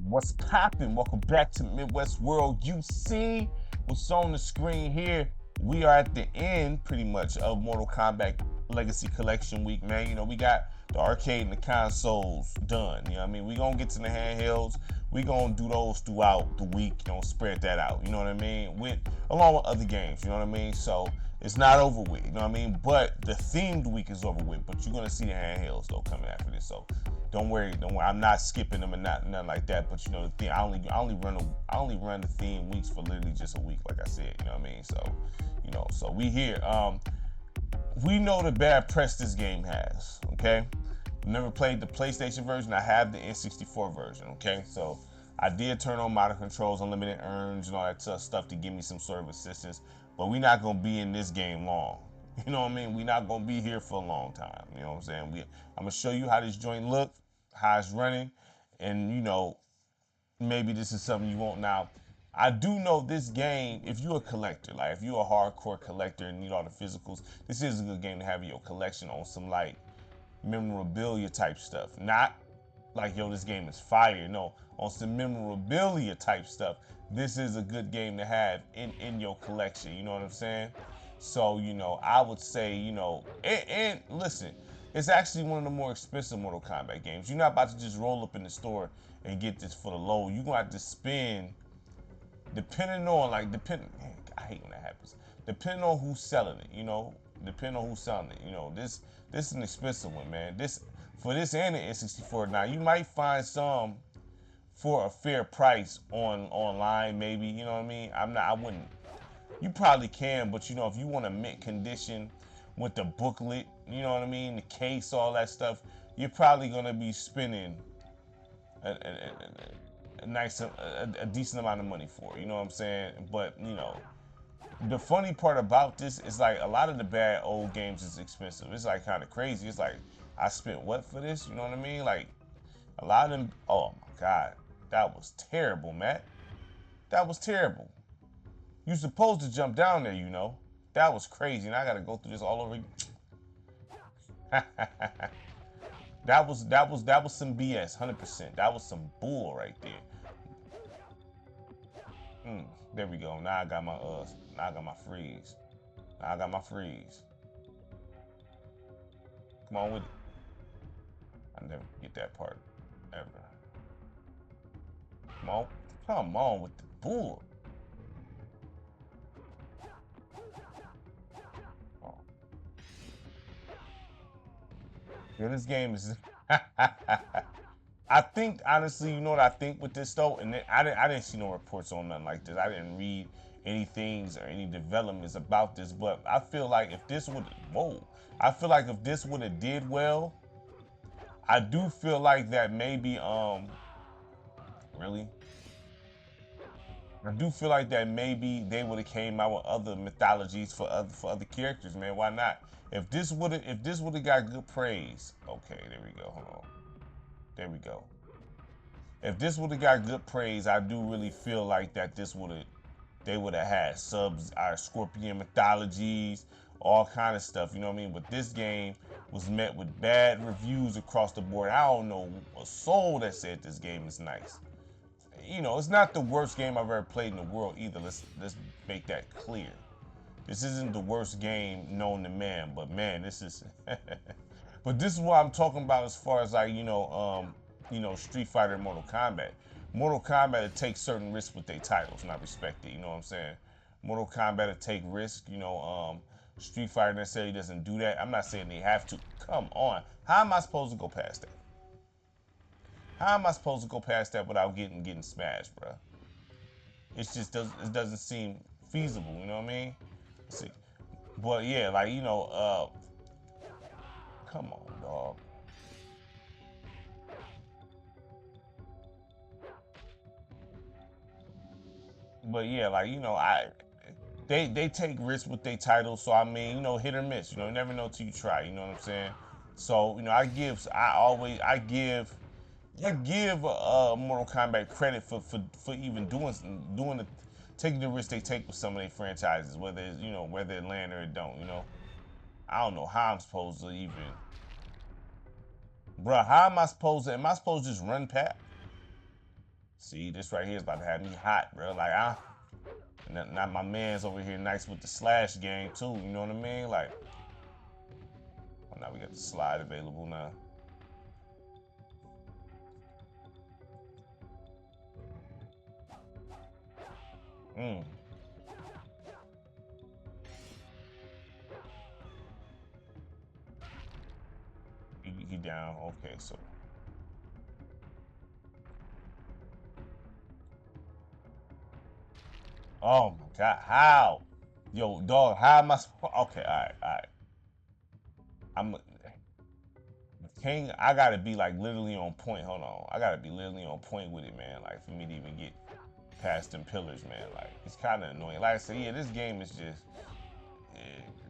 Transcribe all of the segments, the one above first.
What's poppin'? Welcome back to Midwest World. You see what's on the screen here. We are at the end, pretty much, of Mortal Kombat Legacy Collection Week, man. We got the arcade and the consoles done. You know what I mean? We gonna get to the handhelds. We gonna do those throughout the week. Spread that out. You know what I mean? Along with other games. You know what I mean? So it's not over with. You know what I mean? But the themed week is over with. But you're gonna see the handhelds though coming after this. So don't worry. I'm not skipping them and nothing like that. But the thing, I only run the theme weeks for literally just a week, like I said. You know what I mean? So we here. We know the bad press this game has. Okay, I've never played the PlayStation version. I have the N64 version. Okay, so I did turn on modern controls, unlimited earns, and all that stuff to give me some sort of assistance. But we're not gonna be in this game long. You know what I mean? We're not gonna be here for a long time. You know what I'm saying? I'm gonna show you how this joint look, how it's running, and maybe this is something you want. Now, I do know this game, if you're a collector, like if you're a hardcore collector and need all the physicals, this is a good game to have in your collection on some like memorabilia type stuff. Not like, yo, this game is fire. No, on some memorabilia type stuff. This is a good game to have in your collection. You know what I'm saying? So, I would say, and listen, it's actually one of the more expensive Mortal Kombat games. You're not about to just roll up in the store and get this for the low. You're gonna have to spend, depending on I hate when that happens. Depending on who's selling it, depending on who's selling it, this is an expensive one, man. For this and the N64. Now you might find some for a fair price online, maybe. You know what I mean? I wouldn't. You probably can, but if you want a mint condition with the booklet, you know what I mean, the case, all that stuff, you're probably gonna be spending a decent amount of money for it. You know what I'm saying? But the funny part about this is like a lot of the bad old games is expensive. It's like kind of crazy. It's like, I spent what for this? You know what I mean? Like a lot of them. Oh my god, that was terrible, Matt. That was terrible. You supposed to jump down there, That was crazy, and I gotta go through this all over. that was some BS, 100%. That was some bull right there. There we go. Now I got my freeze. Now I got my freeze. Come on with it. I never get that part ever. Come on with the bull. Oh. Yeah, this game is. I think honestly, you know what I think with this though, and I didn't see no reports on nothing like this. I didn't read any things or any developments about this, but I feel like if this would I feel like if this would have did well, I do feel like that maybe really, I do feel like that maybe they would have came out with other mythologies for other characters, man. Why not? If this would have got good praise, okay, there we go. Hold on, there we go. If this would have got good praise, I do really feel like that they would have had subs, our Scorpion mythologies, all kind of stuff. You know what I mean? But this game was met with bad reviews across the board. I don't know a soul that said this game is nice. It's not the worst game I've ever played in the world either. Let's make that clear. This isn't the worst game known to man, but man, this is. But this is what I'm talking about as far as like Street Fighter and Mortal Kombat. Mortal Kombat to take certain risks with their titles, and I respect it. You know what I'm saying? Mortal Kombat to take risks. Street Fighter necessarily doesn't do that. I'm not saying they have to. Come on, how am I supposed to go past that? How am I supposed to go past that without getting smashed, bro? It doesn't seem feasible. You know what I mean? Let's see, but yeah, like come on, dog. But yeah, like they take risks with their titles, so I mean, hit or miss. You never know till you try. You know what I'm saying? So I give Mortal Kombat credit for even doing the taking the risk they take with some of their franchises, whether it land or it don't. I don't know how I'm supposed to even, bruh. How am I supposed to? Am I supposed to just run past? See, this right here is about to have me hot, bro. Like, not my man's over here nice with the slash game, too. You know what I mean? Like, oh, now we got the slide available now. He down. Okay, so. Oh my God, how? Yo, dog, how am I? Okay, all right. I'm King. I gotta be like literally on point. Hold on, I gotta be literally on point with it, man. Like for me to even get past them pillars, man. Like it's kind of annoying. Like I said, yeah, this game is just.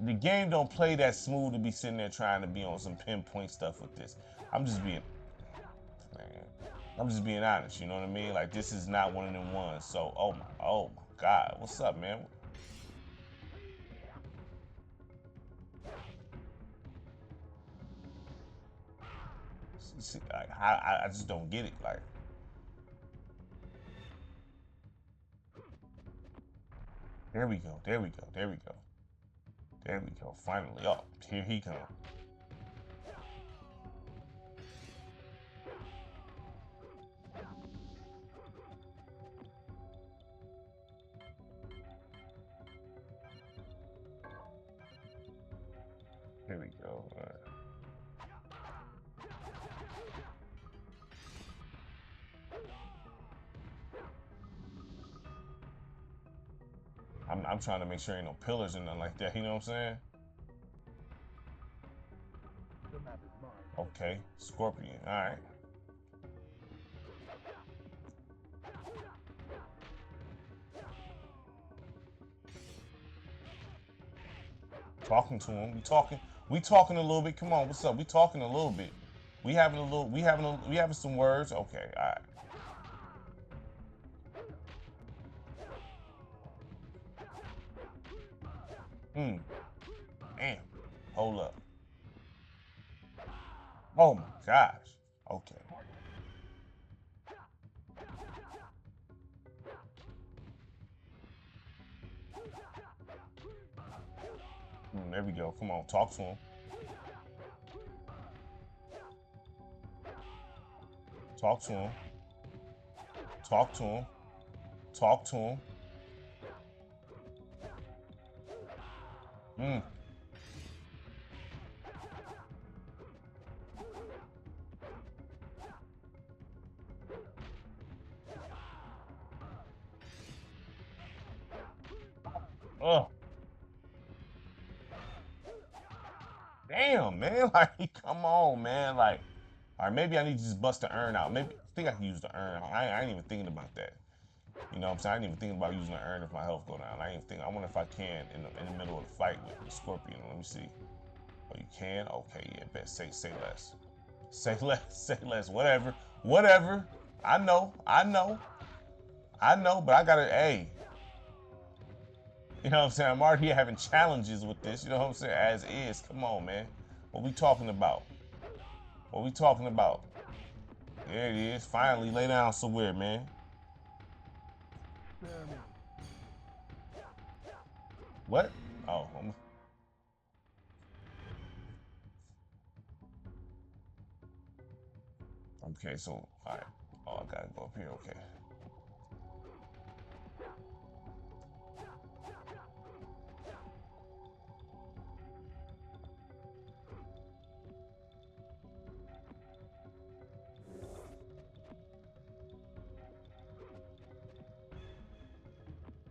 The game don't play that smooth to be sitting there trying to be on some pinpoint stuff with this. I'm just being, man, I'm just being honest. You know what I mean? Like this is not one of them ones. So, oh my God, what's up, man? See, like, I just don't get it. Like, there we go, there we go, there we go, there we go. Finally, oh, here he comes. Here we go. I'm trying to make sure ain't no pillars or nothing like that. You know what I'm saying? Okay, Scorpion. All right. Talking to him. We talking a little bit. Come on, what's up? We talking a little bit. We having some words. Okay, all right. Damn. Hold up. Oh my gosh. Okay. There we go. Come on, talk to him. Talk to him. Talk to him. Talk to him. Mm. Oh, damn, man. Like, come on, man. Like, all right, maybe I need to just bust the urn out. Maybe I think I can use the urn. I ain't even thinking about that. You know what I'm saying? I ain't even thinking about using the urn if my health go down. I ain't think. I wonder if I can in the middle of the fight with the Scorpion. Let me see. Oh, you can? Okay, yeah. Bet. Say less. Say less. Say less. Whatever. Whatever. I know. I know. I know. But I gotta. Hey. You know what I'm saying? I'm already having challenges with this. You know what I'm saying? As is. Come on, man. What we talking about? What we talking about? There it is. Finally, lay down somewhere, man. What? Oh, okay. So, all right. Oh, I gotta go up here. Okay.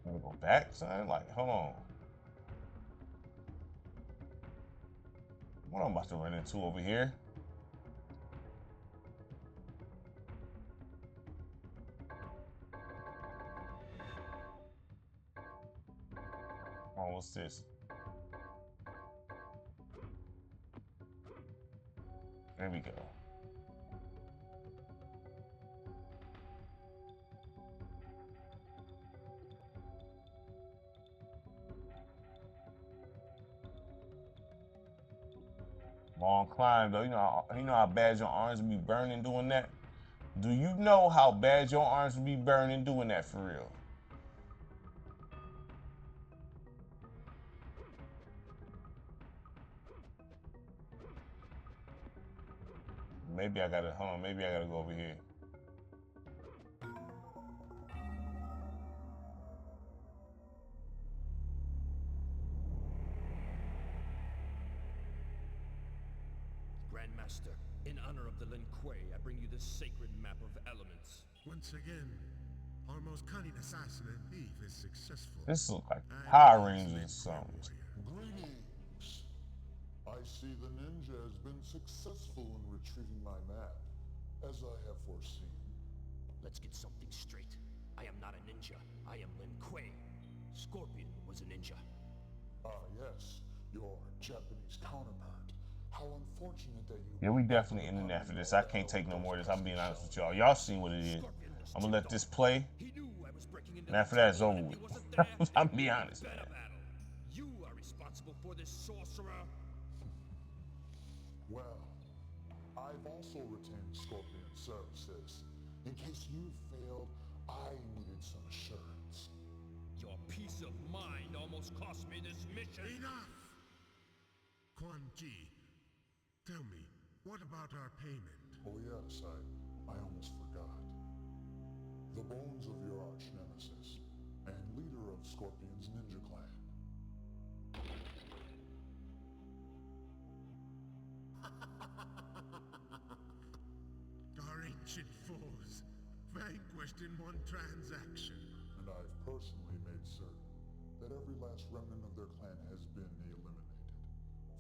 I'm gonna go back, son. Like, hold on. What I'm about to run into over here? Oh, what's this? There we go. Long climb though. You know how bad your arms be burning doing that. Do you know how bad your arms would be burning doing that for real? Maybe I gotta, hold on, maybe I gotta go over here. Grandmaster, in honor of the Lin Kuei, I bring you this sacred map of elements. Once again, our most cunning assassin and thief is successful. This looks like Power Rangers or something. Greetings. I see the ninja has been successful in retrieving my map, as I have foreseen. Let's get something straight. I am not a ninja. I am Lin Kuei. Scorpion was a ninja. Ah, yes, your Japanese counterpart. How unfortunate that you... Yeah, we definitely ending after this. I can't take no more of this. I'm being honest with y'all. Y'all seen what it is. I'm gonna let this play. And after that, it's over with. I'm being honest, man. You are responsible for this sorcerer. Well, I've also retained Scorpion services. In case you failed, I needed some assurance. Your peace of mind almost cost me this mission. Enough! Quan Chi, tell me, what about our payment? Oh yes, I almost forgot. The bones of your arch nemesis and leader of Scorpion's ninja clan. Our ancient foes, vanquished in one transaction. And I've personally made certain that every last remnant of their clan has been eliminated.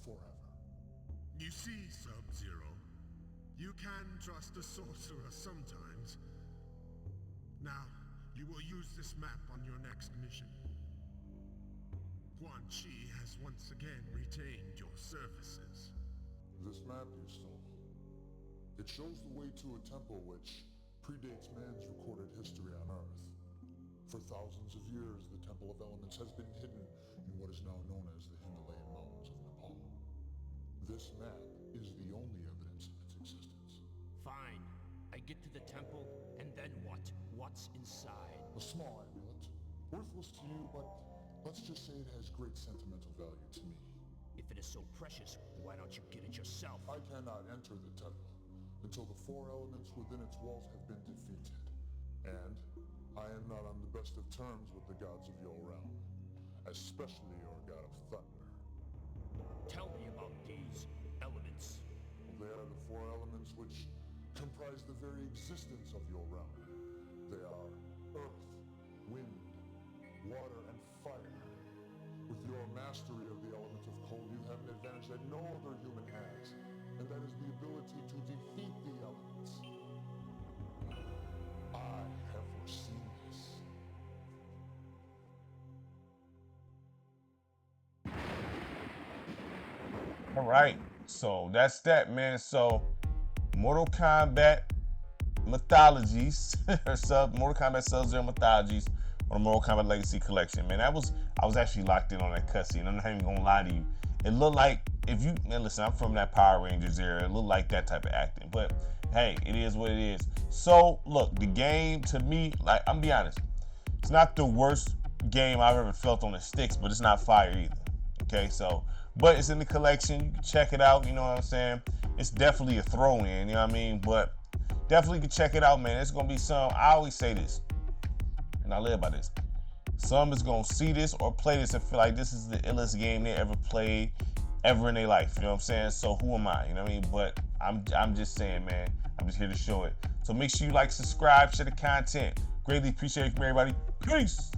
Forever. You see, Sub-Zero, you can trust a sorcerer sometimes. Now, you will use this map on your next mission. Quan Chi has once again retained your services. This map you stole. It shows the way to a temple which predates man's recorded history on Earth. For thousands of years, the Temple of Elements has been hidden in what is now known as the Himalayan Mountains of Nepal. This map is the only evidence of its existence. Fine. I get to the temple, and then what? What's inside? A small amulet. Worthless to you, but let's just say it has great sentimental value to me. If it is so precious, why don't you get it yourself? I cannot enter the temple until the 4 elements within its walls have been defeated. And I am not on the best of terms with the gods of your realm, especially your god of thunder. Tell me about these elements. They are the 4 elements which comprise the very existence of your realm. They are earth, wind, water, and fire. With your mastery of the element of cold, you have an advantage that no other human has, and that is the ability to defeat the elements. I have foreseen this. All right, so that's that, man. So Mortal Kombat Mythologies, Mortal Kombat Sub-Zero Mythologies on the Mortal Kombat Legacy Collection, man. I was actually locked in on that cutscene. I'm not even gonna lie to you. It looked like, if you, man, listen, I'm from that Power Rangers era. It looked like that type of acting, but hey, it is what it is. So look, the game to me, like, I'm be honest, it's not the worst game I've ever felt on the sticks, but it's not fire either. Okay, so, but it's in the collection. You can check it out. You know what I'm saying? It's definitely a throw-in. You know what I mean? But definitely can check it out, man. It's gonna be some. I always say this, and I live by this. Some is gonna see this or play this and feel like this is the illest game they ever played ever in their life. You know what I'm saying? So who am I? You know what I mean? But I'm just saying, man. I'm just here to show it. So make sure you like, subscribe, share the content. Greatly appreciate it from everybody. Peace.